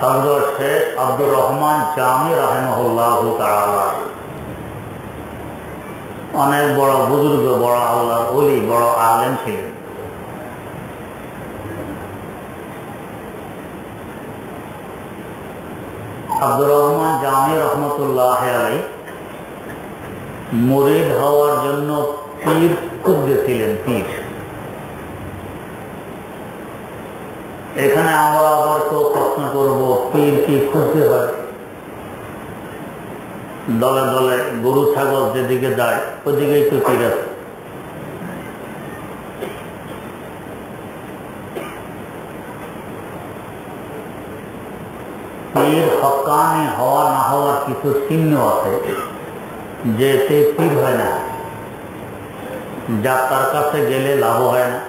হযরত শেখ আব্দুর রহমান জামি রাহিমাহুল্লাহু তাআলা অনেক বড় বুজুর্গ, বড় আল্লাহর ওলি, বড় আলেম ছিলেন। আব্দুর রহমান জামি রহমতুল্লাহ আলাইহি মুরিদ হওয়ার জন্য পীর খুঁজতেছিলেন। পীর, এখানে আমরা আবার তো প্রশ্ন করব, পীর কি খুঁজতে হয়? দলে দলে গরু ছাগল যেদিকে যায় ওদিকেই তো পীর আছে। পীর হক্কানি হওয়া না হওয়ার কিছু চিহ্ন আছে, যে সে পীর হয় না, যা তার কাছে গেলে লাভ হয় না।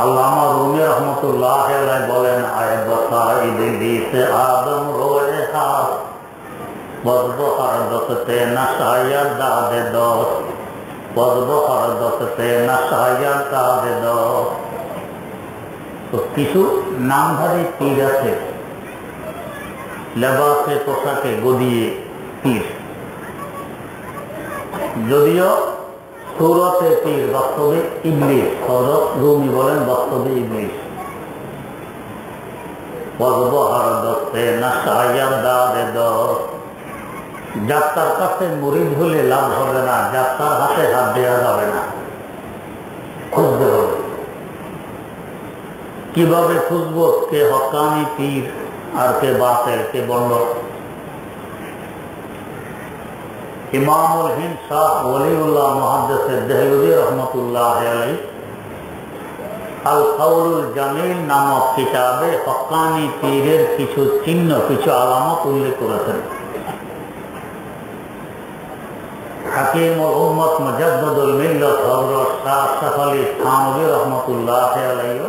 আল্লামা রুমি রহমতুল্লাহ আলাইহি বলেন, আয় বসা ইবলিস আদম রোয়ে খাস বদবহার দসতে নাশায়া দাদে দস, বদবহার দসতে নাশায়া দাদে দস। তো কিছু নামধারী পীর আছে, লেবাসে পোশাকে গদিয়ে পীর, যদিও সূরতে পীর, বাস্তবে ইবলিস। হযরত রুমি বলেন বাস্তবে ইবলিস। বদবহার দসতে নাশায়া দাদে দস, যাত্রার কাছে মুরিদ হলে লাভ হবে না, যাত্রার হাতে হাত দেওয়া যাবে না, খুঁজতে হবে। কিভাবে খুঁজবো কে হক্কানি পীর আর কে বাতিল, কে বন্ধ? ইমামুল হিন্দ শাহ ওলিউল্লাহ মুহাদ্দিস দেহলভী রহমতুল্লাহ আলাইহি আল কাউলুল জামিল নামক কিতাবে হক্কানি পীরের কিছু চিহ্ন, কিছু আলামত উল্লেখ করেছেন। হাকিমুল উম্মত মুজাদ্দিদুল মিল্লাত হযরত শাহ আশরাফ আলী থানভী রহমতুল্লাহ আলাইহি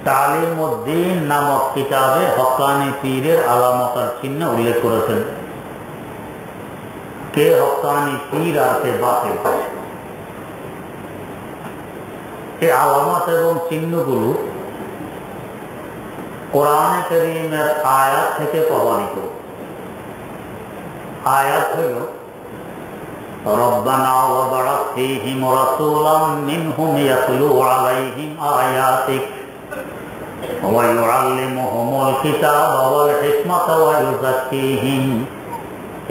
তালিমউদ্দিন নামক কিতাবে হক্কানি পীরের আলামত আর চিহ্ন উল্লেখ করেছেন। কে হক্কানি পীর আর কে বাতিল। এই আলামত এবং চিহ্নগুলো কোরআনে কারীমের আয়াত থেকে প্রমাণিত। আয়াত হল, রব্বানা ওয়াবআস ফীহিম রাসূলাম মিনহুম ইয়াতলু আলাইহিম আয়াতিক ওয়া ইউআল্লিমুহুমুল কিতাবা ওয়াল হিকমাতা ওয়া ইউযাক্কিহিম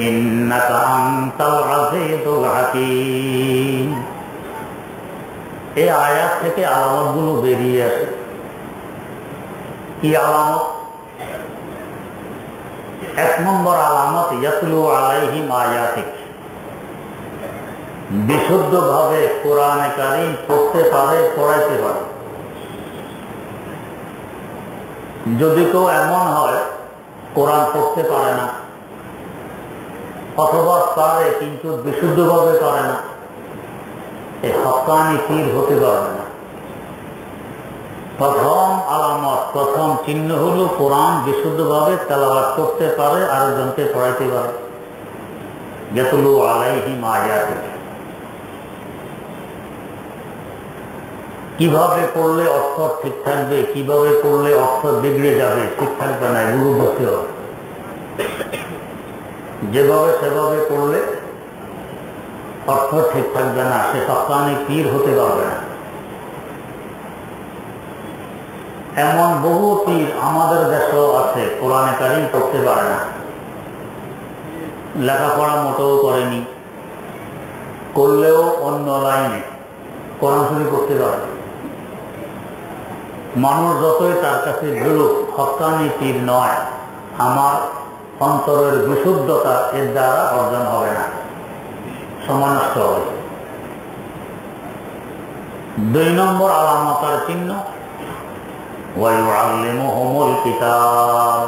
ইন্নাকা আনতাল আজিজুল হাকীম। এই আয়াত থেকে আলামতগুলো বেরিয়ে আসে। কি আলামত? এক নম্বর আলামত, ইয়াতলু আলাইহিম আয়াতিক, বিশুদ্ধভাবে কোরআনে কারীম পড়তে পারে, পড়াইতে পারে। যদি কেউ এমন হয় কোরআন পড়তে পারে না, অথবা পারে কিন্তু বিশুদ্ধভাবে পারে না, এই হক্কানি পীর হতে পারবে না। প্রথম আলামত, প্রথম চিহ্ন হলো কোরআন বিশুদ্ধভাবে তেলাওয়াত করতে পারে, আরেকজনকে পড়াইতে পারে। ইয়াতলু আলাইহিম আয়াতিক। কিভাবে পড়লে অর্থ ঠিক থাকবে, কিভাবে পড়লে অর্থ বিগড়ে যাবে, ঠিক থাকবে না, এগুলো বুঝতে হবে। যেভাবে সেভাবে পড়লে অর্থ ঠিক থাকবে না, সে হক্কানি পীর হতে পারবে না। এমন বহু পীর আমাদের দেশেও আছে, কোরআনে কারীম পড়তে পারে না, লেখাপড়া মোটেও করেনি, করলেও অন্য লাইনে কোরআন শরীফ পড়তে পারে। মানুষ যতই তার কাছে বলুক হক্কানি পীর নয়, আমার অন্তরের বিশুদ্ধতা এর দ্বারা অর্জন হবে না, সমানষ্ট হবে। দুই নম্বর আলামত আর চিহ্ন, ওয়া ইউআল্লিমুহুমুল কিতাব,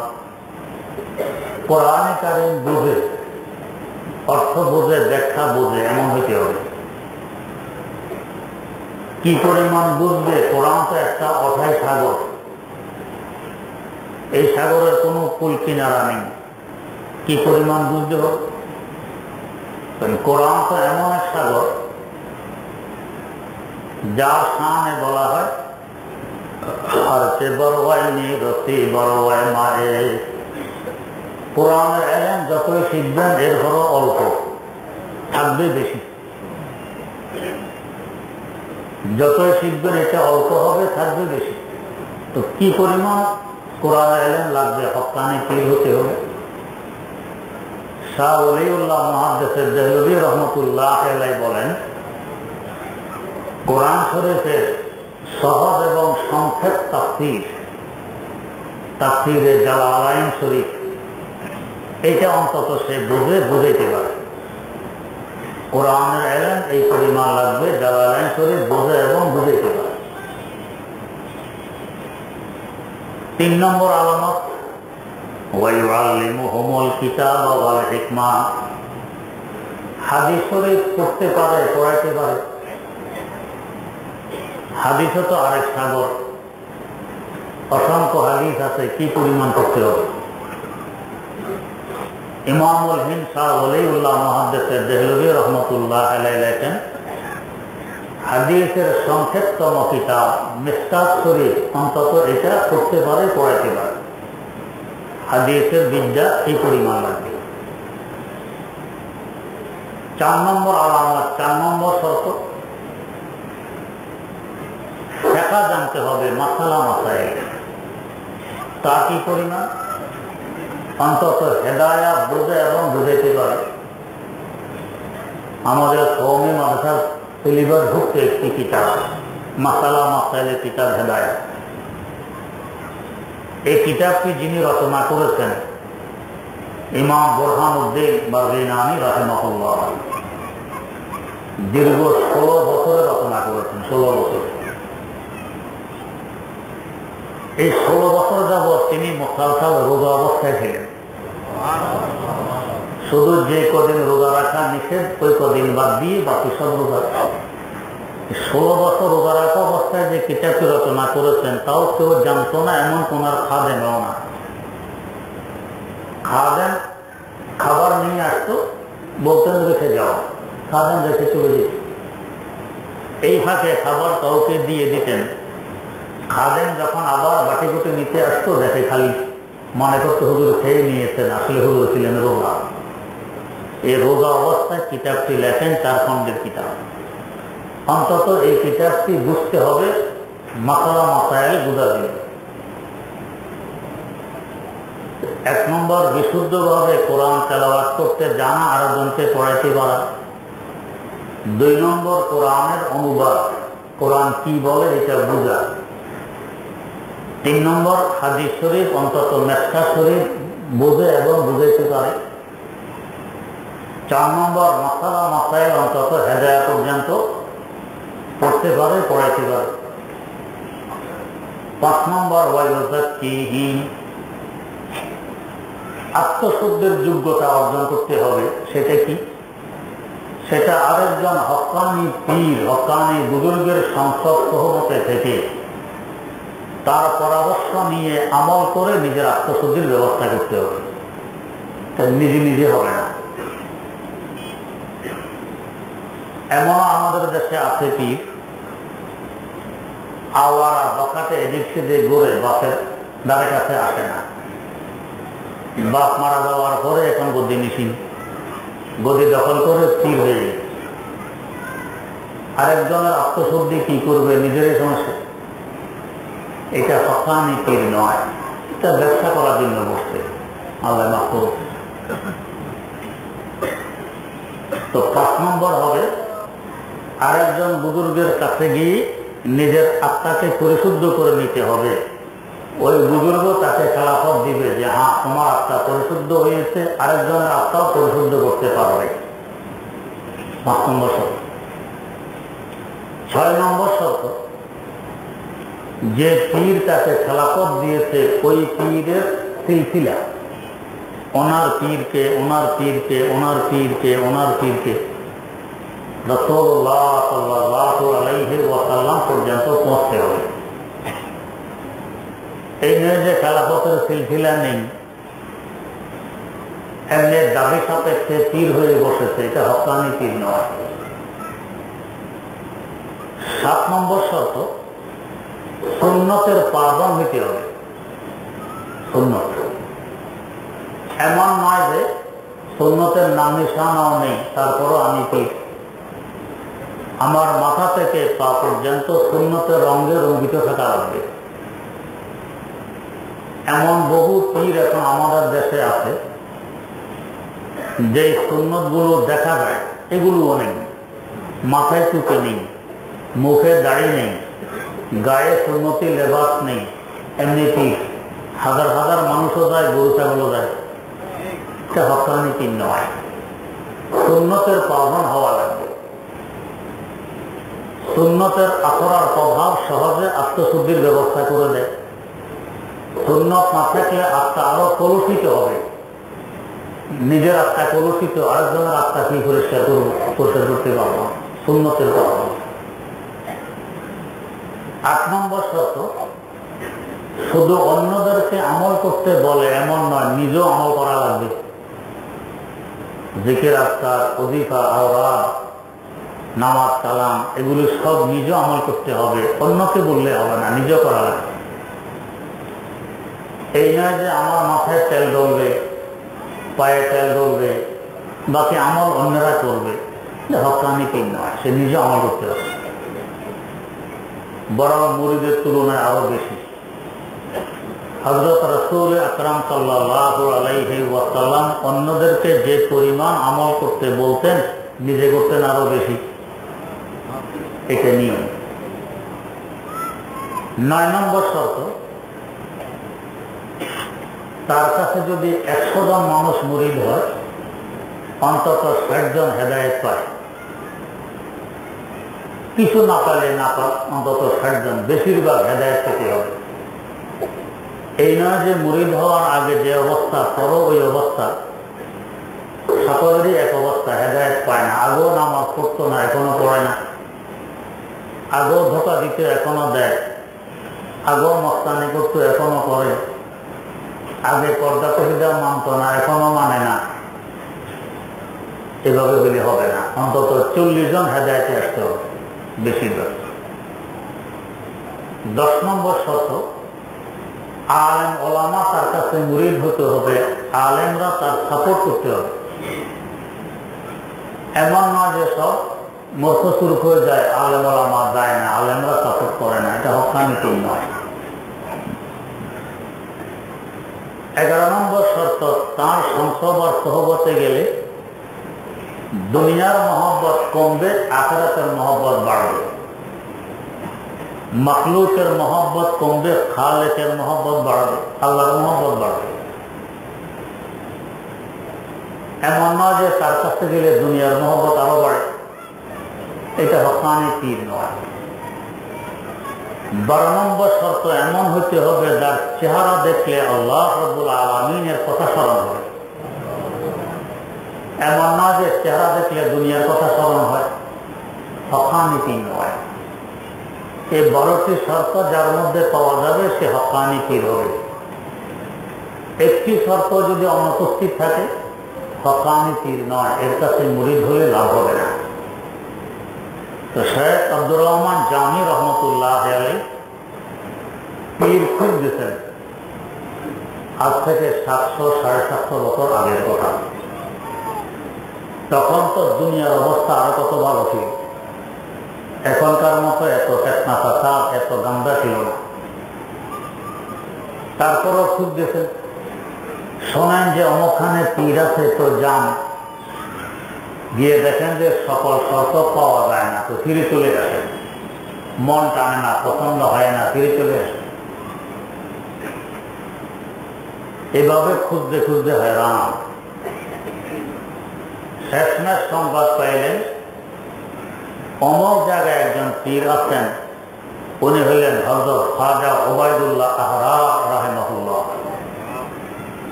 কোরআনে কারীম বুঝে, অর্থ বুঝে, ব্যাখ্যা বুঝে, এমন হইতে হবে। কি পরিমাণ বুঝবে? কোরআন তো একটা অথাই সাগর, এই সাগরের কোনো কুল কিনারা নেই। কি পরিমাণ বুঝতে হবে? কোরআন তো এমন এক সাগর যার শানে বলা হয় বড় হয় নিরতি বড় হয় মায়ে। কোরআনের এলেম যতই শিখবেন এর হলো অল্প, থাকবে বেশি। যতই শিখবেন এটা অল্প হবে, থাকবে বেশি। তো কি পরিমাণ কোরআনের এলেম লাগবে? হক্কানি পীর হতে হবে। শাহ ওলিউল্লাহ মুহাদ্দিস দেহলভী রহমতুল্লাহ আলাইহি বলেন, কোরআন শরীফের সহজ এবং সংক্ষেপ তাফসীর, তাফসীরে জালালাইন শরীফ, এটা অন্তত সে বুঝাইতে পারে। কোরআনের এলেম এই পরিমাণ লাগবে, জালালাইন শরীফ বোঝে এবং বুঝাইতে পারে। 3 নম্বর আলামত, ওয়ায়ুআল্লিমুহুমুল কিতাব ওয়াল হিকমা। হাদিস শরীফ পড়তে পারে, পড়াইতে পারে। হাদিসও তো আরেক সাগর, অসংখ্য হাদিস আছে, কি পরিমাণ করতে হবে। ইমামুল হিন্দ শাহ ওলিউল্লাহ মুহাদ্দিস দেহলভী রহমতুল্লাহ আলাইহি লেখেন, হাদিসের সংক্ষেপতম কিতাব মিশকাত শরীফ অন্তত এটা করতে পারে, পড়াইতে পারে। হাদিসের বিদ্যা এই পরিমাণ লাগবে। 4 নম্বর আলামত, 4 নম্বর শর্ত, ফিকহ জানতে হবে, মাসালা মাসাইল। তা কি পরিমাণ? অন্তত হেদায়াত বুঝে এবং বুঝাইতে পারে। আমাদের কওমি মাদ্রাসার সিলেবাসভুক্ত একটি কিতাব, মাসালা মাসাইলের কিতাব হেদায়াত। এই কিতাবটি যিনি রচনা করেছেন ইমাম বুরহানুদ্দিন বাররিনানি রাহিমাহুল্লাহ, দীর্ঘ 16 বছরে রচনা করেছেন। 16 বছর। এই 16 বছর যাবৎ তিনি মুসালসাল রোজা অবস্থায় ছিলেন। শুধু যে কদিন রোজা রাখা নিষেধ ওই কদিন বাদ দিয়ে বাকি সব রোজা। 16 বছর রোজা রাখা অবস্থায় যে কিতাবটি রচনা করেছেন তাও কেউ জানতো না, এমন কোনার খাদেমও না। খাদেম খাবার নিয়ে আসতো, বলতেন রেখে যাও, খাদেম রেখে চলে যেত। এই ফাঁকে খাবার কাউকে দিয়ে দিতেন। খাদেম যখন আবার বাটি কুটি নিতে আসতো, দেখে খালি, মনে করতে হুজুর খেয়ে নিয়েছেন, আসলে হুজুর ছিলেন রোজা। এই রোজা অবস্থায় কিতাবটি লেখেন, 4 খণ্ডের কিতাব। অন্তত এই কিতাবটি বুঝতে হবে, মাসালা মাসাইল বুঝা দিবে। 1 নম্বর, বিশুদ্ধভাবে কোরআন তেলাওয়াত করতে জানা, আরেকজনকে পড়াইতে পারা। 2 নম্বর, কোরআনের অনুবাদ, কোরআন কি বলে এটা বুঝা। 3 নম্বর, হাদিস শরীফ অন্তত মিশকাত শরীফ বোঝে এবং বুঝাইতে পারে। 4 নম্বর, মাসালা মাসাইল অন্তত হেদায়াত পর্যন্ত পড়তে পারে, পড়াইতে পারে। 5 নম্বর, ওয়ায়ুযাক্কিহিম, আত্মশুদ্ধির যোগ্যতা অর্জন করতে হবে। সেটা কি? সেটা আরেকজন হক্কানি পীর, হক্কানি বুজুর্গের সংসদ সহমতে থেকে তার পরামর্শ নিয়ে আমল করে নিজের আত্মশুদ্ধির ব্যবস্থা করতে হবে। নিজে নিজে হবে না। এমন আমাদের দেশে আছে কি, আওয়ারা বকাতে এদিক সেদিক ঘুরে বাপের দ্বারে কাছে আসে না। বাপ মারা যাওয়ার পরে এখন গদি নিশিন, গদি দখল করে পীর হয়ে গেছে। আরেকজনের আত্মশুদ্ধি কি করবে? নিজেরই সমস্যা। এটা হক্কানি পীর নয়, এটা ব্যবসা করার জন্য বসছে। আল্লাহ মাফ করুন। তো 5 নম্বর হবে, আরেকজন বুজুর্গের কাছে গিয়ে নিজের আত্মাকে পরিশুদ্ধ করে নিতে হবে। ওই বুজুর্গ তাকে খেলাফত দিবে যে হ্যাঁ, তোমার আত্মা পরিশুদ্ধ হয়েছে, আরেকজনের আত্মাও পরিশুদ্ধ করতে পারবে। 5 নম্বর শর্ত। 6 নম্বর শর্ত, যে পীর তাকে খেলাফত দিয়েছে ওই পীরের সিলসিলা, ওনার পীরকে, ওনার পীরকে, ওনার পীরকে, ওনার পীরকে রাসূলুল্লাহ সাল্লাল্লাহু আলাইহি ওয়াসাল্লাম পর্যন্ত পৌঁছতে হবে। এই নয় যে খেলাফতের সিলসিলা নেই, এমনি দাবি সাপেক্ষে পীর হয়ে বসেছে, এটা হক্কানি পীর নয়। 7 নম্বর শর্ত, সুন্নতের পাবন হইতে হবে। সুন্নত এমন নয় যে সুন্নতের নাম নিশানাও নেই, তারপরও আমি পীর। আমার মাথা থেকে পা পর্যন্ত সুন্নতের রঙে রঞ্জিত থাকা লাগবে। এমন বহু পীর এখন আমাদের দেশে আছে যে সুন্নত গুলো দেখা যায় এগুলোও নেই, মাথায় টুপি নেই, মুখে দাড়ি নেই, গায়ে সুন্নতি লেবাস নেই, এমনি পীর। হাজার হাজার মানুষও যায়, গরু ছাগলও যায়। এটা হকানি পীর নয়। সুন্নতের পাবন হওয়া লাগবে। সুন্নতের আখড়ার প্রভাব সহজে আত্মশুদ্ধির ব্যবস্থা করে দেয়। সুন্নত না থাকলে আত্মা আরো কলুষিত হবে। নিজের আত্মা কলুষিত, আরেকজনের আত্মা কি পরিষ্কার করতে পারবো? সুন্নতের প্রভাব। 8 নম্বর শর্ত, শুধু অন্যদেরকে আমল করতে বলে এমন নয়, নিজেও আমল করা লাগবে। জিকির, আজকার, ওজিফা, আওরাদ, নামাজ, কালাম এগুলি সব নিজেও আমল করতে হবে, অন্যকে বললে হবে না, নিজেও করা লাগবে। এই নয় যে আমার মাথায় তেল ডলবে, পায়ে তেল ডলবে, বাকি আমল অন্যরা করবে, হকানি পীর নয়। সে নিজেও আমল করতে হবে, বরং মুরিদের তুলনায় আরো বেশি। হযরত রাসূল আকরাম সাল্লাল্লাহু আলাইহি ওয়াসাল্লাম অন্যদেরকে যে পরিমাণ আমল করতে বলতেন, নিজে করতেন আরো বেশি। এটা নিয়ম। 9 নম্বর শর্ত, তার কাছে যদি 100 জন মানুষ মুরিদ হয়, অন্তত 60 জন হেদায়েত পায়। কিছু না পালে না পাক, অন্তত 60 জন, বেশিরভাগ হেদায়েত পেতে হবে। এই নয় যে মুরিদ হওয়ার আগে যে অবস্থা, পরও ওই অবস্থা। সকলেরই এক অবস্থা, হেদায়েত পায় না। আগেও নামাজ পড়তো না, এখনো পড়ে না। আগেও ধোকা দিতে, এখনো দেয়। আগেও মস্তানি করতো, এখনো করে। আগে পর্দা পরিদা মানত না, এখনো মানে না। এভাবে বলে হবে না। অন্তত 40 জন হেদায়েতে আসতে হবে, বেশিরভাগ। 10 নম্বর শর্ত, আলেম ওলামা তার কাছে মুরিদ হতে হবে, আলেমরা তার সাপোর্ট করতে হবে। এমন নয় যে সব মস্তুর হয়ে যায়, আলেম ওলামা যায় না, আলেমরা সাপোর্ট করে না, এটা হকানি পীর নয়। 11 নম্বর শর্ত, তার সংসব আর সহবতে গেলে দুনিয়ার মহব্বত কমবে, আখিরাতের মহব্বত বাড়বে। মখলুকের মহব্বত কমবে, খালেকের মহব্বত বাড়বে, আল্লাহর মহব্বত বাড়বে। এমন নয় যে তার কাছে গেলে দুনিয়ার মহব্বত আরো বাড়ে, এটা হকানি পীর নয়। 12 নম্বর শর্ত, এমন হইতে হবে যার চেহারা দেখলে আল্লাহ রাব্বুল আলামিনের কথা স্মরণ হয়। এমন না যে চেহারা দেখলে দুনিয়ার কথা স্মরণ হয়, হকানি পীর নয়। এই 12টি শর্ত যার মধ্যে পাওয়া যাবে সে হকানি পীর হবে। একটি শর্ত যদি অনুপস্থিত থাকে, হকানি পীর নয়, এর কাছে মুরিদ হলে লাভ হবে না। তো শেখ আব্দুর রহমান জামি রহমতুল্লাহ আলাইহি পীর খুঁজ দিয়েছেন, আজ থেকে 700-750 বছর আগের কথা। তখন তো দুনিয়ার অবস্থা আরো কত ভালো ছিল, এখনকার মতো এত ফেতনা ফাসাদ, এত গান্দা ছিল না। তারপরও খুঁজ দিয়েছেন, শোনেন যে অমুকখানে পীর আছে, তো যান, গিয়ে দেখেন যে সকল শর্ত পাওয়া যায় না, তো ফিরে চলে আসে। মন টানে না, পছন্দ হয় না, ফিরে চলে আসে। এভাবে খুঁজতে খুঁজতে হয়রান। শেষমেশ সংবাদ পাইলেন অমুক জায়গায় একজন পীর আছেন, উনি হইলেন হযরত খাজা ওবায়দুল্লাহ আহরা রাহিমাহুল্লাহ।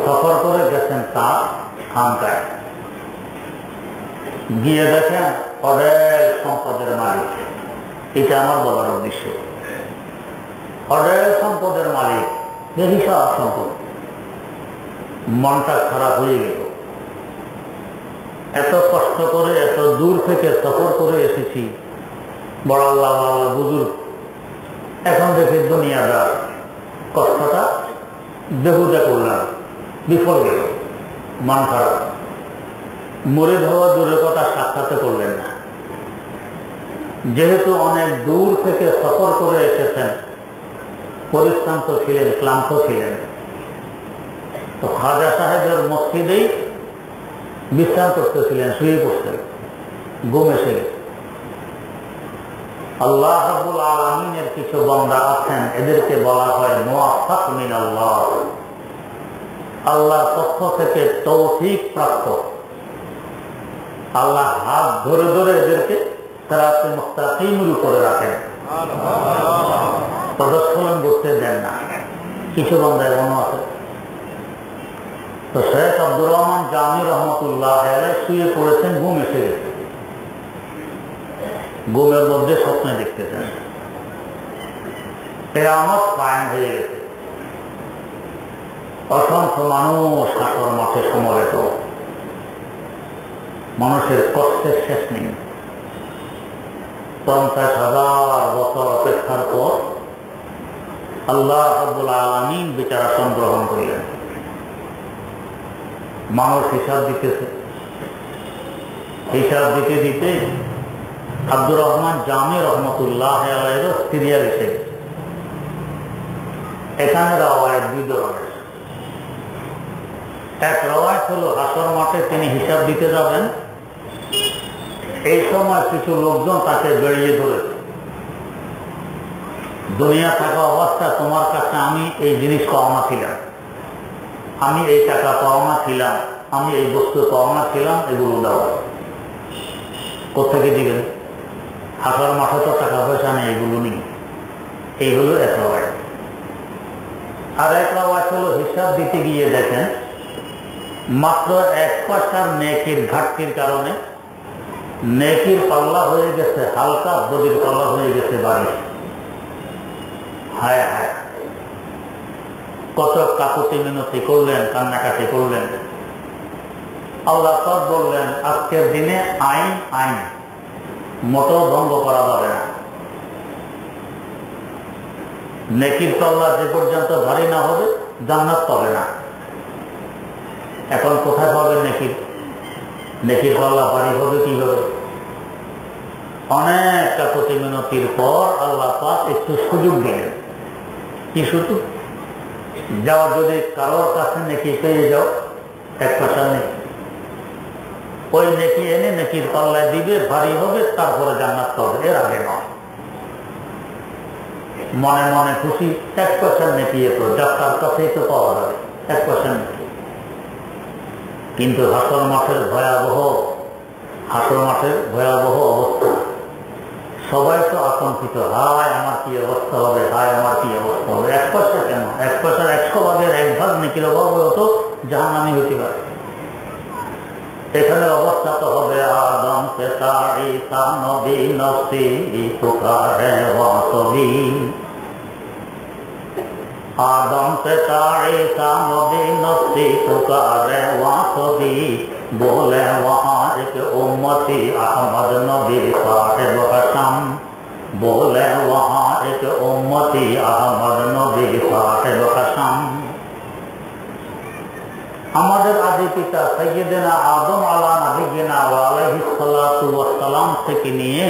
সফর করে গেছেন তার খানকায়, গিয়ে দেখেন অঢেল সম্পদের মালিক। এটা আমার বলার উদ্দেশ্য, অঢেল সম্পদের মালিক, বেহিসাব সম্পদ। মনটা খারাপ হয়ে গেল, এত কষ্ট করে এত দূর থেকে সফর করে এসেছি, বড় আল্লাহ বুজুর্গ, এখন দেখি দুনিয়াদার কষ্টটা বেহুদা করলাম, বিফল গেল, মন খারাপ। মুরিদ হওয়া দূরের কথা, সাক্ষাৎ করলেন না। যেহেতু অনেক দূর থেকে সফর করে এসেছেন, পরিশ্রান্ত ছিলেন, ক্লান্ত ছিলেন, তো খাজা সাহেবের মসজিদেই বিশ্রাম করতেছিলেন, শুয়ে পড়তেন, ঘুম এসে গেছে। আল্লাহ রাব্বুল আলামিনের কিছু বান্দা আছেন, এদেরকে বলা হয় মুওয়াফফাক মিনাল্লাহ, আল্লাহর পক্ষ থেকে তৌফিক প্রাপ্ত। আল্লাহ হাত ধরে ধরে এদেরকে সিরাতে মুস্তাকিমের উপরে রাখেন, প্রদর্শন করতে দেন না। কিছু বান্দা এমনও আছে। তো শেখ আব্দুর রহমান জামি রহমতুল্লাহ আলাইহি শুয়ে পড়েছেন, ঘুম এসে গেছে। ঘুমের মধ্যে স্বপ্নে দেখতেছেন কিয়ামত কায়েম হয়ে গেছে, অসংখ্য মানুষ হাসর মাঠে সমবেত, মানুষের কষ্টের শেষ নেই। 50,000 বছর অপেক্ষার পর আল্লাহ রাব্বুল আলামিন বিচারাসন গ্রহণ করলেন। মানুষ হিসাব দিতেছে, হিসাব দিতে দিতে আব্দুর রহমান জামি রহমতুল্লাহ আলাইহির সিরিয়াল এসে গেছে। এখানে রাওয়ায়াত দুই ধরনের। এক রাওয়ায়াত হলো হাসর মাঠে তিনি হিসাব দিতে যাবেন, এই সময় কিছু লোকজন তাকে বেরিয়ে ধরেছে, দুনিয়া থাকা অবস্থা তোমার কাছে আমি এই জিনিস পাওনা ছিলাম, আমি এই টাকা পাওনা ছিলাম, আমি এই বস্তু পাওনা ছিলাম, এগুলো দেওয়া। কোথেকে দিবেন? হাসর মাঠে তো টাকা পয়সা নেই, এগুলো নেই। এই হলো এক রাওয়ায়াত। আর এক রাওয়ায়াত হলো হিসাব দিতে গিয়ে দেখেন মাত্র 1 পয়সার নেকির ঘাটতির কারণে নেকির পাল্লা হয়ে গেছে হালকা, বদির পাল্লা হয়ে গেছে বাড়ি। হায় হায়, কত কাকুতি মিনতি করলেন, কান্নাকাটি করলেন। আল্লাহ পাক বললেন আজকের দিনে আইন আইন মোটেও ভঙ্গ করা যাবে না। নেকির পাল্লা যে পর্যন্ত ভারী না হবে জান্নাত পাবে না। এখন কোথায় পাবে নেকির? নেকির পাল্লা ভারী হবে কিভাবে? অনেক কাকুতি মিনতির পর আল্লাহ পাক একটু সুযোগ দিলেন। কি সুযোগ? যাও, যদি কারোর কাছে নেকি পেয়ে যাও, 1 পয়সা নেই, ওই নেকি এনে নেকির পাল্লায় দিবে, ভারী হবে, তারপরে জান্নাত পাবে, এর আগে নয়। মনে মনে খুশি, 1 পয়সার নেকি তো যাত্রার কাছেই তো পাওয়া যাবে, 1 পয়সার নেকি। কিন্তু হাসর মাঠের ভয়াবহ অবস্থা। সবাই তো আতঙ্কিত, হায় আমার কি অবস্থা হবে, হায় আমার কি অবস্থা হবে। 1 পয়সা কেন? 1 পয়সার 100 ভাগের 1 ভাগ নেকির অভাব হলেও তো জাহান্নামী হতে পারে। এখানে অবস্থা তো হবে আদম সে ঈসা নবী নফসি পুকারে ওয়াসবি, आदम से ईसा नबी नफ्सी पुकारे वासबी, बोले वहाँ एक उम्मती अहमद नबी साहिब हशम, बोले वहाँ एक उम्मती अहमद नबी साहिब हशम। हमारे आदि पिता सैयदना आदम अला नबीना व अलैहिस सलातु व सलाम থেকে নিয়ে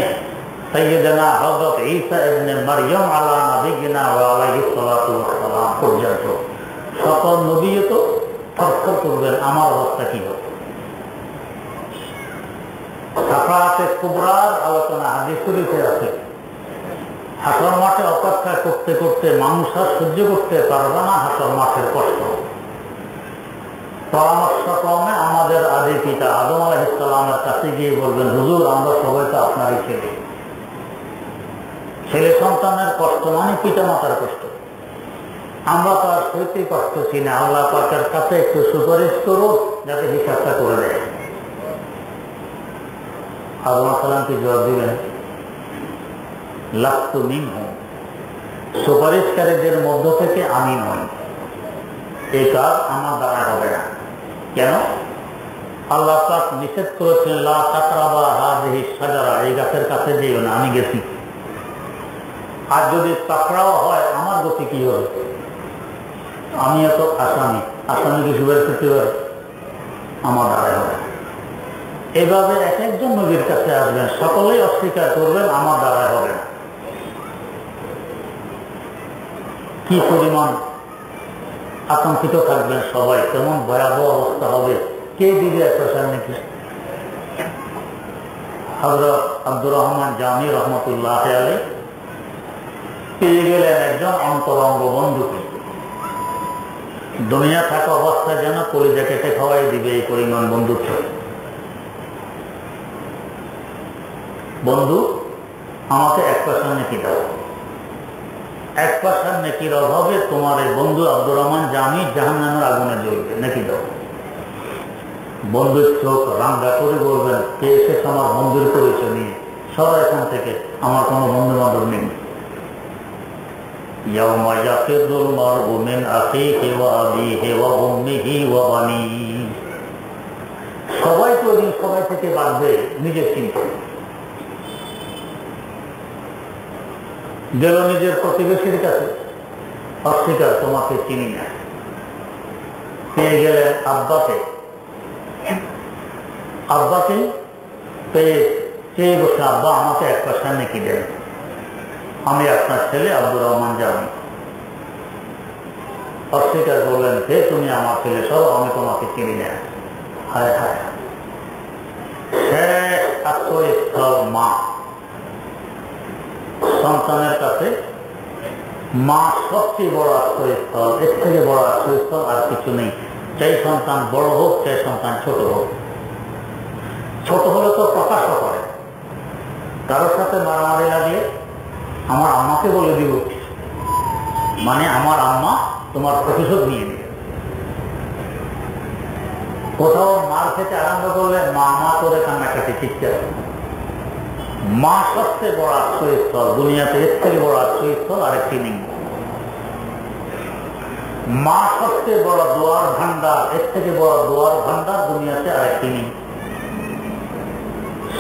सैयदना हज़रत ईसा इब्ने मरियम अला नबीना व अलैहिस सलातु व सलाम পর্যন্ত সকল নবী তো ফরফর করবেন আমার অবস্থা কি হবে। শাফাআতে কুবরার আলোচনা হাদিস শরীফে আছে। হাসর মাঠে অপেক্ষা করতে করতে মানুষ আর সহ্য করতে পারবে না হাসর মাঠের কষ্ট। পরামর্শক্রমে আমাদের আদি পিতা আদম আলাইহিস সালামের কাছে গিয়ে বলবেন, হুজুর আমরা সবাই তো আপনারই ছেলে। ছেলে সন্তানের কষ্ট মানে পিতা মাতার কষ্ট। আমরা তো আর সত্যি কষ্ট ছি না, আল্লাহ পাকের কাছে একটু সুপারিশ করো যাতে হিসাবটা করে দেয়। আদম আলাইহিস সালাম কি জবাব দিবেন? লাস্তু মিনহুম, সুপারিশকারীদের মধ্য থেকে আমি নই, এই কাজ আমার দ্বারা হবে না। কেন? আল্লাহ পাক নিষেধ করেছেন লা তাকরাবা হাযিহি শাজারা, এই গাছের কাছে যেও না, আমি গেছি। আর যদি পাকড়াও হয় আমার গতি কি হবে? আমিও তো আসামি, আসামি কিছু বের করতে পারে, আমার দ্বারাই হবে। এভাবে এক একজন নবীর কাছে আসবেন, সকলেই অস্বীকার করবেন আমার দ্বারাই হবে না। কি পরিমাণ আতঙ্কিত থাকবেন সবাই, কেমন ভয়াবহ অবস্থা হবে, কে দিবে একটা নাকি? হযরত আব্দুর রহমান জামি রহমতুল্লাহ আলাইহি পেয়ে গেলেন একজন অন্তরঙ্গ বন্ধুকে। দুনিয়া থাকা অবস্থায় যেন কলিজা কেটে খাওয়াই দিবে এই পরিমাণ বন্ধুত্ব। বন্ধু, আমাকে 1% নেকি দাও। 1% নেকির অভাবে তোমার এই বন্ধু আব্দুর রহমান জামি জাহান্নামের আগুনে জ্বলবে, নেকি দাও। বন্ধুর চোখ রাঙ্গা করে বলবেন, কে এসেছে আমার বন্ধুর পরিচয় নিয়ে, সবাই এখান থেকে, আমার কোনো বন্ধু বান্ধব নেই। ইয়াউমা ইয়াফিরুল মার'উ মিন আখিহি ওয়া আবিহি ওয়া উম্মিহি ওয়া বানিহি। সবাই তো ওদিন সবাই থেকে বাঁচবে নিজের চিন্তা। গেল নিজের প্রতিবেশীর কাছে, অস্বীকার, তোমাকে চিনি না। পেয়ে গেলেন আব্বাকে, আব্বাকে পেয়ে চেয়ে বসে, আব্বা আমাকে 1% নেকি দেন, আমি আপনার ছেলে আব্দুর রহমান জামি। অস্বীকার করলেন, হে তুমি আমার ছেলে সব, আমি তোমাকে চিনি না। হায় হায়, শেষ আশ্রয়স্থল মা। সন্তানের কাছে মা সবচেয়ে বড় আশ্রয়স্থল, এর থেকে বড় আশ্রয়স্থল আর কিছু নেই। চাই সন্তান বড় হোক, চাই সন্তান ছোট হোক। ছোট হলে তো প্রকাশ করে, কারোর সাথে মারামারি লাগিয়ে আমার আম্মাকে বলে দিব, মানে আমার আম্মা তোমার প্রতিশোধ নিয়ে নেবে। কোথাও মার খেতে আরম্ভ করলে মা মা করে কান্নাকাটি চিৎকার। মা সবচেয়ে বড় আশ্রয়স্থল দুনিয়াতে, এর থেকে বড় আশ্রয়স্থল আরেকটি নেই। মা সবচেয়ে বড় দোয়ার ভান্ডার, এর থেকে বড় দোয়ার ভান্ডার দুনিয়াতে আরেকটি নেই।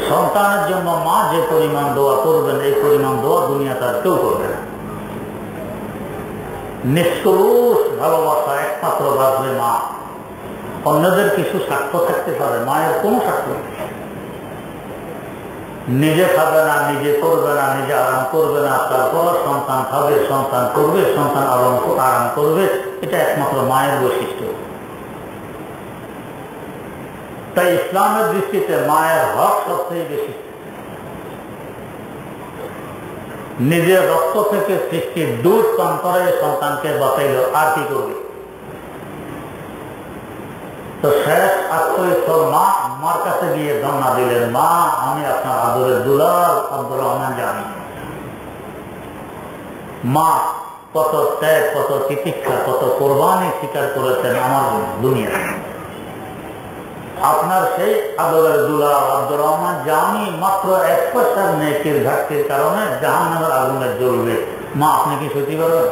সন্তানের জন্য মা যে পরিমাণ দোয়া করবেন, এই পরিমাণ দোয়া দুনিয়াতে আর কেউ করবে না। নিষ্কলুষ ভালোবাসা একমাত্র বাঁচবে মা। অন্যদের কিছু স্বার্থ থাকতে পারে, মায়ের কোনো স্বার্থ নেই। নিজে খাবে না, নিজে করবে না, নিজে আরাম করবে না, তারপর সন্তান খাবে, সন্তান করবে, সন্তান আরাম করবে, এটা একমাত্র মায়ের বৈশিষ্ট্য। তাই ইসলামের দৃষ্টিতে মায়ের হক সবচেয়ে বেশি। নিজের রক্ত থেকে সৃষ্টির দুধ পান করে সন্তানকে বাঁচাইল, আর কি করবে? তো শেষ আশ্রয়স্থল মা। মার কাছে গিয়ে ধন্না দিলেন, মা আমি আপনার আদরের দুলাল আব্দুর রহমান জামি। মা কত ত্যাগ, কত চিকিৎসা, কত কোরবানি স্বীকার করেছেন আমার দুনিয়া। আপনার সেই আদরের দুলাল আব্দুর রহমান জামি মাত্র 1% নেকির ঘাটতির কারণে জাহান্নামের আগুনে জ্বলবে। মা আপনি কি সত্যি পারবেন?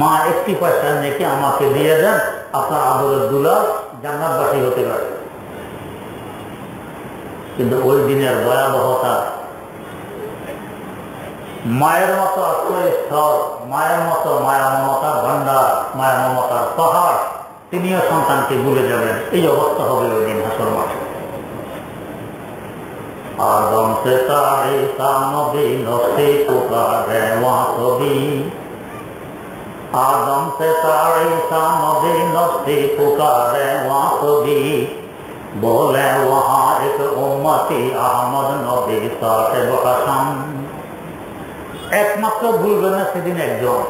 মা 80% নেকি আমাকে দিয়ে দেন, আপনার আদরের দুলাল জান্নাতবাসী হতে পারে। কিন্তু ওই দিনের ভয়াবহতা, মায়ের মতো আশ্রয়স্থল, মায়ের মতো মায়া মমতার ভান্ডার, মায়া মমতার পাহাড়, তিনিও সন্তানকে ভুলে যাবেন। এই অবস্থা হবে ওই দিন হাসর মাঠে। আদম সে তারে নবী নফসে পুকারে ওয়া সবি, आदम से तारीसा नबी नस्ती पुकारे वहाँ सभी, बोले वहाँ एक उम्मती अहमद नबी साहिब हसन। একমাত্র ভুলবে না সেদিন একজন,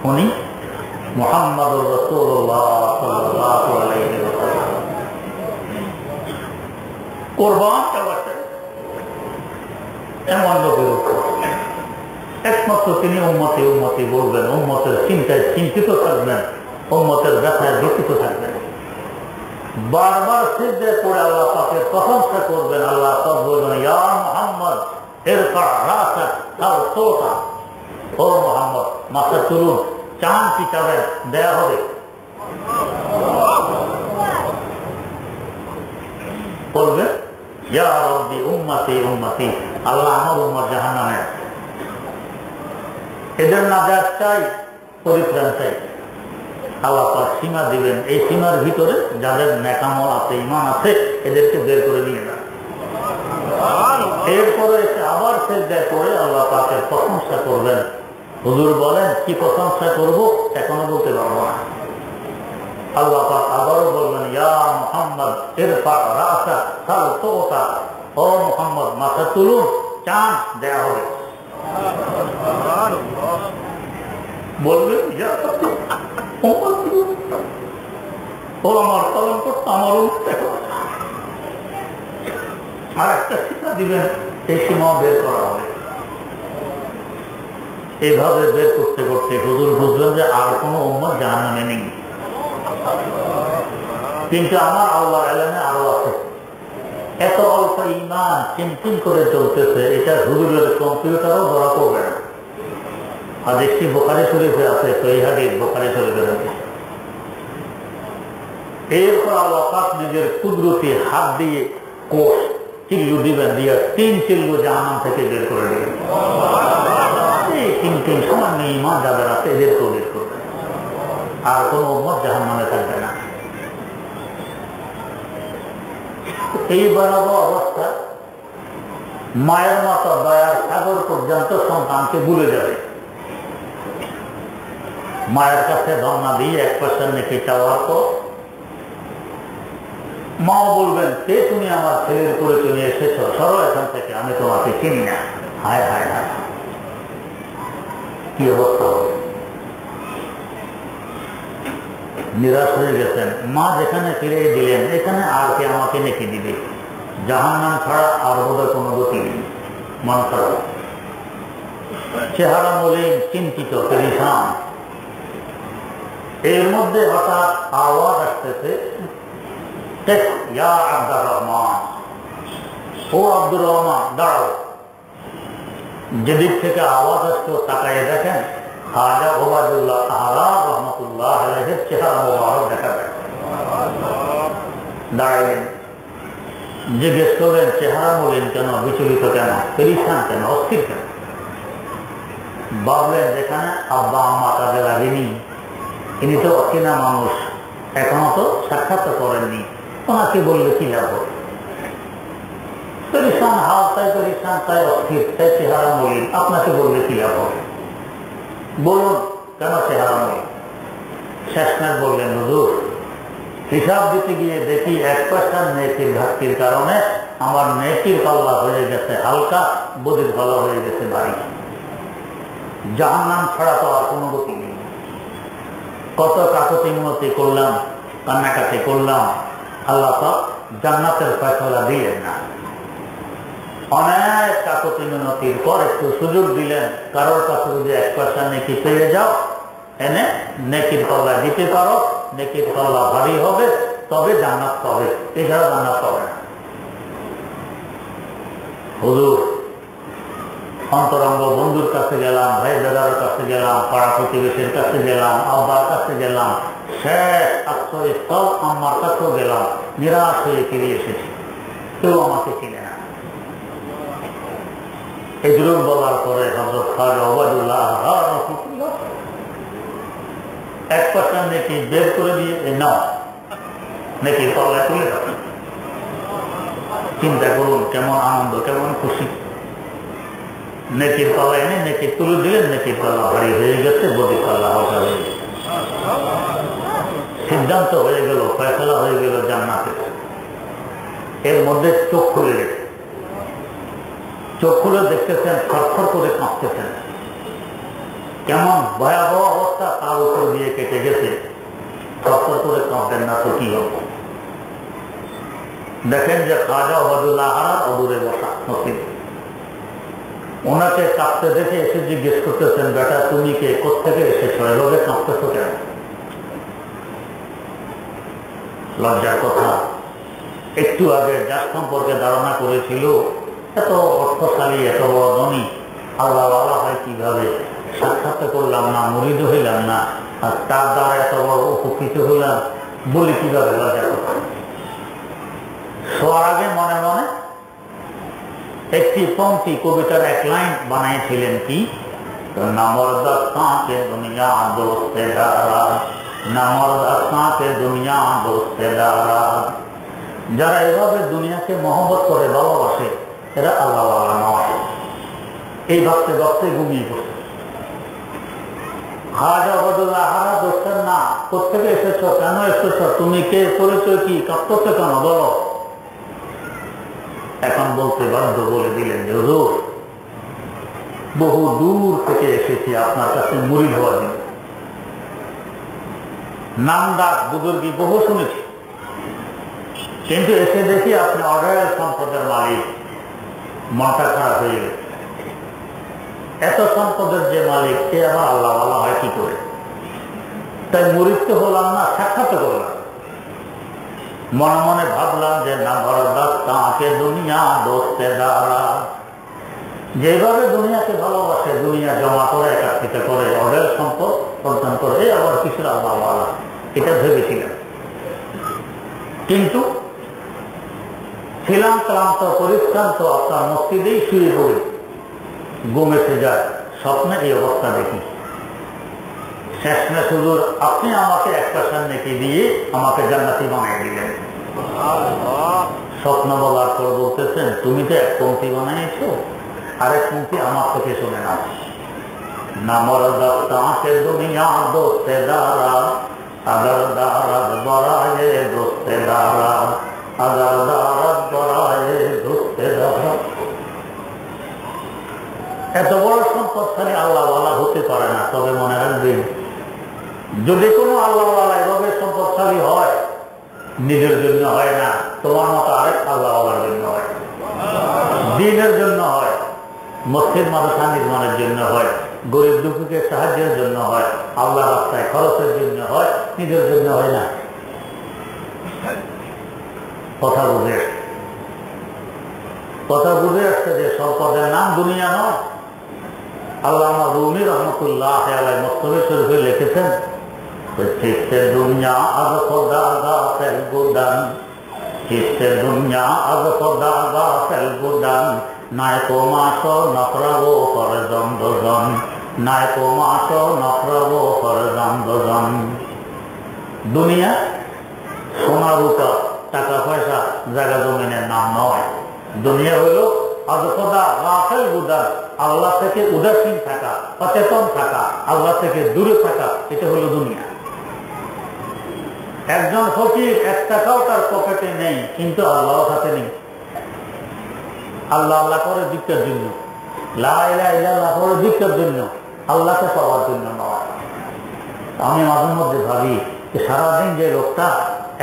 উনি মুহাম্মদুর রাসূলুল্লাহ সাল্লাল্লাহু আলাইহি ওয়াসাল্লাম। কুরবান চাওয়াতে এমন লোকের উপর একমাত্র তিনি উম্মতে উম্মতি বলবেন, উম্মতের চিন্তায় চিন্তিত থাকবেন, উম্মতের ব্যথায় ব্যথিত থাকবেন। বারবার সিজদায় পড়ে আল্লাহ পাকের প্রশংসা করবেন। আল্লাহ পাক বলবেন, ইয়া মুহাম্মদ ইরফা রাসাক তাও সোতা, ও মুহাম্মদ মাথা তুলুন, চান কি চাবেন দেয়া হবে। বলবেন, ইয়া রাব্বি উম্মতি উম্মতি, আল্লাহ আমার উম্মত জাহান্নামে, এদের নাজাত চাই, পরিত্রাণ চাই। আল্লাহ পাক সীমা দিবেন, এই সীমার ভিতরে যাদের নেকামল আছে, ঈমান আছে, এদেরকে বের করে নিয়ে যান। এরপরে আবার সিজদা করে আল্লাহ পাকের প্রশংসা করবেন। হুজুর বলেন কি প্রশংসা করব এখনো বলতে পারবো না। আল্লাহ পাক আবারও বলবেন, ইয়া মুহাম্মদ ইরফা রাসা সাল তুতা, ও মুহাম্মদ মাথা তুলুন, চান দেয়া হবে। বলবেন ও আমার পালন করতো, আমারও আর একটা সীমা দিবেন, এই সীমা বের করা হবে। এইভাবে বের করতে করতে হুজুর বুঝলেন যে আর কোনো উম্মত জাহান্নামে নেই, কিন্তু আমার আল্লাহর এলেমে আরো আছে। এত অল্প ঈমান চিমচিম করে চলতেছে, এটা হুজুরের কম্পিউটারও ধরা পড়বে না। হাদিসটি বুখারী শরীফে আছে, সহিহ হাদিস বুখারী শরীফে আছে। এরপর আল্লাহ পাক নিজের কুদরতি হাত দিয়ে কোষ চিল্লু দিবেন, দিয়ে 3 চিল্লু জাহান্নাম থেকে বের করে দিবেন। এই 3 সামান্য ঈমান যাদের আছে এদেরকেও বের করবেন, আর কোনো উম্মত জাহান্নামে থাকবে না। এই ভয়াবহ অবস্থা মায়ের মতো দয়ার সাগর পর্যন্ত সন্তানকে ভুলে যাবে। মায়ের কাছে ধর্ণা দিয়ে 1% নেকি চাওয়ার পর মা বলবেন, কে তুমি আমার ছেলের করে চলে এসেছ, সরো এখান থেকে, আমি তোমাকে চিনি না। হায় হায় হায়, কি অবস্থা হবে। নিরাশ হয়ে গেছেন। মা যেখানে ফিরে দিলেন, এখানে আর কে আমাকে নেকি দিবে, জাহান্নাম ছাড়া আর বোধহয় কোনো গতি নেই। মন খারাপ, চেহারা মলিন, চিন্তিত, পেরেশান। এর মধ্যে হঠাৎ আওয়াজ আসতেছে, ইয়া আব্দুর রহমান, ও আব্দুর রহমান দাঁড়াও। যেদিক থেকে আওয়াজ আসতো তাকায় দেখেন খাজা ওবায়দুল্লাহ আহরা রহমতুল্লাহ আলাইহির চেহারা মোবারক দেখা যায়। দাঁড়াইলেন, জিজ্ঞেস করলেন, চেহারা মলিন কেন, বিচলিত কেন, পেরেশান কেন, অস্থির কেন? ভাবলেন যেখানে আব্বা আম্মা কাজে লাগেনি, ইনি তো অচেনা মানুষ, এখনো তো সাক্ষাৎ করেননি, ওনাকে বললে কি লাভ? পেরেশান হাল, তাই পেরেশান, তাই অস্থির, তাই চেহারা মলিন, আপনাকে বললে কি লাভ? বলুন কেন চেহারা মলিন? শেষমেশ বললেন, হুজুর হিসাব দিতে গিয়ে দেখি 1% নেকির ঘাটতির কারণে আমার নেকির পাল্লা হয়ে গেছে হালকা, বদির পাল্লা হয়ে গেছে ভারী। জাহান্নাম ছাড়া তো আর কোনো গতি নেই। কত কাকুতি মিনতি করলাম, কান্নাকাটি করলাম, আল্লাহ পাক জান্নাতের ফয়সালা দিলেন না। অনেক কাকুতি মিনতির পর একটু সুযোগ দিলেন, কারোর কাছে যদি 1% নেকি পেয়ে যাও, এনে নেকির পাল্লা দিতে পারো, নেকির পাল্লা ভারী হবে, তবে জান্নাত পাবে, এছাড়া জান্নাত পাবে না। হুজুর অন্তরঙ্গ বন্ধুর কাছে গেলাম, ভাই দাদার কাছে গেলাম, পাড়া প্রতিবেশীর কাছে গেলাম, আব্বার কাছে গেলাম, শেষ আশ্রয়স্থল আম্মার কাছেও গেলাম, নিরাশ হয়ে ফিরে এসেছি, কেউ আমাকে চিনে না। এগুলো বলার পরে হযরত খাজা ওবায়দুল্লাহ আহরা রাহমাতুল্লাহ 1% নেকি বের করে দিয়ে নাও, নেকির পাল্লা তুলে দাও। চিন্তা করুন কেমন আনন্দ, কেমন খুশি। নেকির পাল্লা এনে নেকি তুলে দিলেন, নেকির পাল্লা ভারী হয়ে গেছে, বদির পাল্লা হালকা হয়ে গেছে। সিদ্ধান্ত হয়ে গেল, ফয়সালা হয়ে গেল জান্নাতে। এর মধ্যে চোখ খুলে গেছে, চোখ খুলে দেখতেছেন থরথর করে কাঁপতেছেন, কেমন ভয়াবহ অবস্থা তার উপর দিয়ে কেটে গেছে। থরথর করে কাঁপতেন না তো কি হবে? দেখেন যে খাজা ওবায়দুল্লাহ আহরা অদূরে বসা নসিব। ওনাকে কাঁপতে দেখে এসে জিজ্ঞেস করতেছেন, বেটা তুমি কে, কোথেকে এসেছো, এভাবে কাঁপতেছো কেন? লজ্জার কথা, একটু আগে যার সম্পর্কে ধারণা করেছিল এত অর্থশালী, এত বড় ধনী, আল্লাহ আল্লাহ হয় কিভাবে, সাক্ষাৎ করলাম না, মুরিদ হইলাম না, আর তার দ্বারা এত বড় উপকৃত হইলাম, বলি কিভাবে? লজ্জার কথা। শোয়ার আগে মনে মনে একটি পংক্তি কবিতার এক লাইন বানিয়েছিলেন কি, নামরদাস কাঁকে দুনিয়া দোস্তেদারা, নামরদাস কাঁকে দুনিয়া দোস্তেদারা। যারা এভাবে দুনিয়াকে মহব্বত করে ভালোবাসে এরা আল্লাহ ওয়ালা নয়। এই ভাবতে ভাবতে ঘুমিয়ে পড়ছে। হাজা বদুল্লাহ হারা দোস্তের না, কোথেকে এসেছ, কেন এসেছ, তুমি কে, পরিচয় কি, কাঁপতে কেন বলো। এখন বলতে বাধ্য, বলে দিলেন যে হুজুর বহু দূর থেকে এসেছি আপনার কাছে মুরিদ হওয়ার জন্য। নাম ডাক বুজুর্গি বহু শুনেছি, কিন্তু এসে দেখি আপনি অঢেল সম্পদের মালিক। মনটা খারাপ হয়ে গেছে। এত সম্পদের যে মালিক সে আমার আল্লাহ ওয়ালা হয় কি করে? তাই মুরিদ তো হলাম না, সাক্ষাৎ করলাম। মনে মনে ভাবলাম যে না বরদাস তাকে দুনিয়া দোস্তেদারা। যেভাবে দুনিয়াকে ভালোবাসে, দুনিয়া জমা করে একাত্রিত করে অঢেল সম্পদ অর্জন করে, আবার কিছু আল্লাহ ওয়ালা, এটা ভেবেছিলাম। কিন্তু ছিলাম ক্লান্ত পরিশ্রান্ত, আপনার মসজিদেই শুয়ে পড়ে ঘুম এসে যায়। স্বপ্নে এই অবস্থা দেখি। শেষমেশ হুজুর আপনি আমাকে একটা সান্নেকে দিয়ে আমাকে জান্নাতি বানিয়ে দিলেন। স্বপ্ন বলার পর বলতেছেন, তুমি তো এক পংক্তি বানিয়েছো, আরেক পংক্তি আমার থেকে শুনে নাও। না মরদাস তাকে দুনিয়া দোস্তেদারা, আগার দারাত বরায়ে দোস্তেদারা, আগার দারাত বরায়ে দোস্তেদারা। এত বড় সম্পদশালী আল্লাহ ওয়ালা হতে পারে না। তবে মনে রাখবেন, যদি কোনো আল্লাহ ওয়ালা এভাবে সম্পদশালী হয়, নিজের জন্য হয় না, তোমার মতো আরেক আল্লাহ ওয়ালার জন্য হয়, দ্বীনের জন্য হয়, মসজিদ মাদ্রাসা নির্মাণের জন্য হয়, গরিব দুঃখীকে সাহায্যের জন্য হয়, আল্লাহ রাস্তায় খরচের জন্য হয়, নিজের জন্য হয় না। কথা বুঝে আসছে যে সম্পদের নাম দুনিয়া নয়। আল্লামা রুমি রহমতুল্লাহ আলাইহি মক্তবে শরীফে লিখেছেন, চিত্তে দুনিয়া আজ খোদা গাফেল গুদান, চিত্তে দুনিয়া আজ খোদা গাফেল গুদান, নায়কো মাসো নফরাবো ফরজন দোজন, নায়কো মাসো নফরাবো ফরজন দোজন। দুনিয়া সোনা রূপা টাকা পয়সা জায়গা জমিনের নাম নয়। দুনিয়া হইল আজ খোদা গাফেল গুদান, আল্লাহ থেকে উদাসীন থাকা, সচেতন থাকা, আল্লাহ থেকে দূরে থাকা, এটা হলো দুনিয়া। একজন ফকির এক টাকাও তার পকেটে নেই, কিন্তু আল্লাহ হাতে নেই। আল্লাহ আল্লাহ করে ভিক্ষার জন্য, লা ইলাহা ইল্লাল্লাহ করে ভিক্ষার জন্য, আল্লাহকে পাওয়ার জন্য নয়। আমি মাঝে মধ্যে ভাবি যে সারাদিন যে লোকটা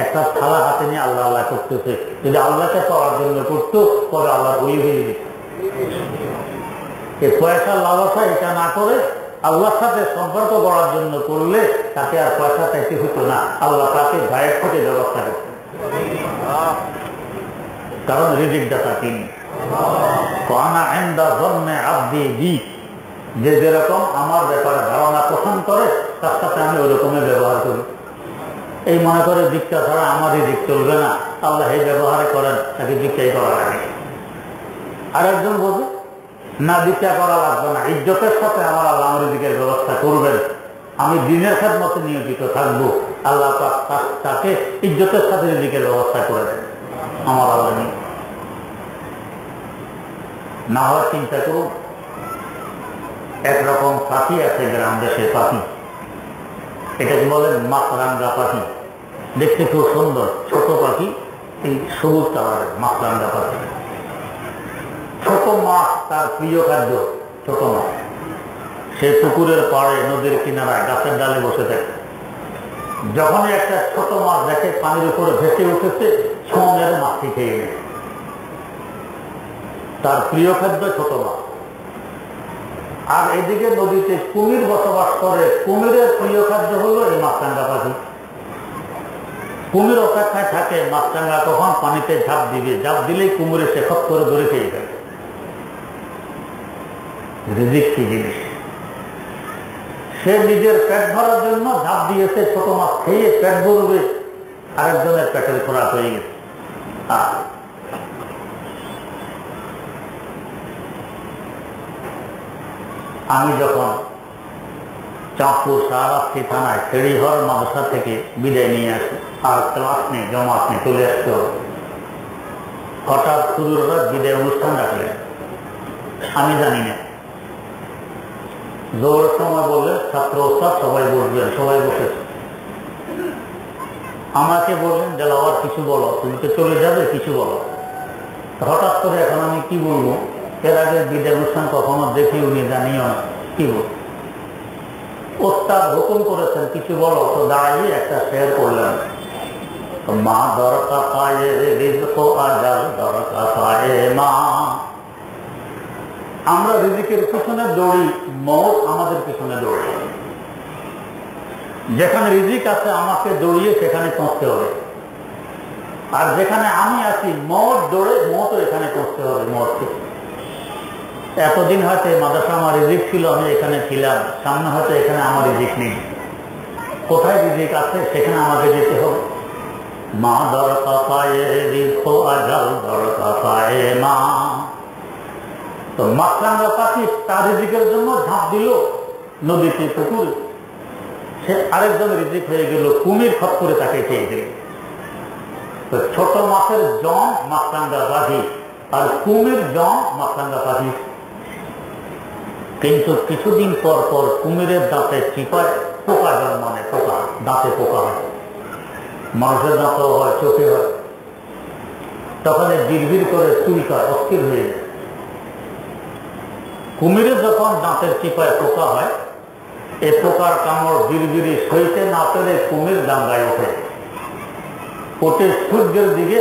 একটা থালা হাতে নিয়ে আল্লাহ আল্লাহ করতেছে, যদি আল্লাহকে পাওয়ার জন্য করতো তবে আল্লাহ ওই হয়ে যেত। এই পয়সা লালসা এটা না করে আল্লাহর সাথে সম্পর্ক গড়ার জন্য করলে তাকে আর পয়সা চাইতে হতো না, আল্লাহ তাকে গায়েব থেকে ব্যবস্থা করতেন। কারণ রিজিক দাতা তিনি। যে যেরকম আমার ব্যাপারে ধারণা পোষণ করে তার সাথে আমি ওই রকমের ব্যবহার করি। এই মনে করে ভিক্ষা ছাড়া আমার রিজিক চলবে না, আল্লাহ এই ব্যবহারে করেন, তাকে ভিক্ষাই করা লাগে। আরেকজন বলবে না, ভিক্ষা করা লাগবে না, ইজ্জতের সাথে আমার আল্লাহ আমার রিজিকের ব্যবস্থা করবেন, আমি দিনের খেদমতে নিয়োজিত থাকবো, আল্লাহ তাকে ইজ্জতের সাথে রিজিকের ব্যবস্থা করে দেন। আমার আল্লাহ নেই না হওয়ার চিন্তা করুন। একরকম পাখি আছে গ্রাম দেশের পাখি, এটাকে বলেন মাছরাঙ্গা পাখি। দেখতে খুব সুন্দর, ছোট পাখি, এই সবুজ কালারের মাছরাঙ্গা পাখি। ছোট মাছ তার প্রিয় খাদ্য, ছোট মাছ। সে পুকুরের পাড়ে, নদীর কিনারায়, গাছের ডালে বসে থাকে। যখনই একটা ছোট মাছ দেখে পানির উপরে ভেসে উঠেছে, সঙ্গে মাছটি খেয়ে নেয়। তার প্রিয় খাদ্য ছোট মাছ। আর এদিকে নদীতে কুমির বসবাস করে, কুমিরের প্রিয় খাদ্য হলো এই মাছরাঙ্গা পাখি। কুমির অপেক্ষায় থাকে মাছরাঙ্গা কখন পানিতে ঝাঁপ দিবে, ঝাঁপ দিলেই কুমির এসে খপ করে ধরে খেয়ে যাবে। রিজিক কি জিনিস! সে নিজের পেট ভরার জন্য ঝাঁপ দিয়েছে, ছোট মাছ খেয়ে পেট ভরবে, আরেকজনের পেটের খোরাক হয়ে গেছে। আমি যখন চাঁদপুর শাহরাস্তি থানায় খেড়িহর মাদ্রাসা থেকে বিদায় নিয়ে আসি, আর ক্লাস নেই, জমাত নেই, চলে আসতে হবে। হঠাৎ হুজুররা বিদায় অনুষ্ঠান ডাকলেন, আমি জানি না। জোর সময় বললেন ছাত্র ওস্তাদ সবাই বসবেন, সবাই বসেছে। আমাকে বললেন দেলাওয়ার কিছু বলো, তুমি তো চলে যাবে, কিছু বলো। হঠাৎ করে এখন আমি কি বলবো? এর আগে বিদায় অনুষ্ঠান কখনো দেখি উনি জানিও না, কি বল। ওস্তাদ হুকুম করেছেন কিছু বলো, তো দাঁড়িয়ে একটা শেয়ার করলেন, মা দরকা পায়ে রিজক আজাল দরকা পায়ে মা। আমরা রিজিকের পিছনে দৌড়ি, মৌত আমাদের পিছনে দৌড়ি। যেখানে রিজিক আছে আমাকে দৌড়িয়ে সেখানে পৌঁছতে হবে, আর যেখানে আমি আছি মৌত দৌড়ে মৌত এখানে পৌঁছতে হবে। মৌতকে এতদিন হয়তো মাদ্রাসা আমার রিজিক ছিল, আমি এখানে ছিলাম, সামনে হয়তো এখানে আমার রিজিক নেই। কোথায় রিজিক আছে সেখানে আমাকে যেতে হবে। মা দরকা পায়ে রিজক আজাল দরকা পায়ে মা। তো মাছরাঙ্গা পাখি তার রিজিকের জন্য ঝাঁপ দিল নদীতে, পুকুরে। সে আরেকজন রিজিক হয়ে গেল, কুমির খপ করে তাকে খেয়ে দিল। তো ছোট মাছের জম মাছরাঙ্গা পাখি, আর কুমির জম মাছরাঙ্গা পাখি। কিন্তু কিছুদিন পর পর কুমিরের দাঁতে চিপায় পোকা জন্মানে, পোকা দাঁতে পোকা হয়, মানুষের দাঁতও হয়, চোখে হয়। তখন বিড়বিড় করে চুলকায়, অস্থির হয়ে যায়। কুমিরের যখন দাঁতের চিপায় পোকা হয়, এ পোকার কামড় বিড়বিড়ি সইতে না পেরে কুমির দাঙ্গায় ওঠে, ওঠে সূর্যের দিকে।